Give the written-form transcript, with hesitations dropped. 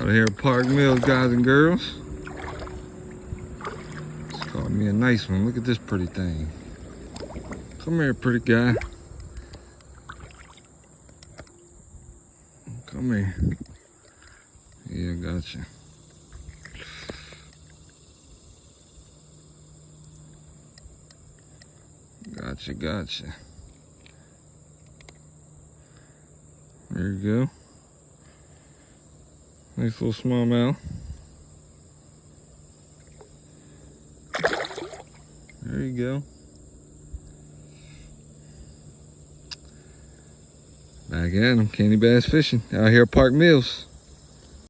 Out here at Park Mills, guys and girls. It's caught me a nice one. Look at this pretty thing. Come here, pretty guy. Come here. Yeah, gotcha. Gotcha. There you go. Nice little smallmouth. There you go. Back at him, candy bass fishing out here at Park Mills.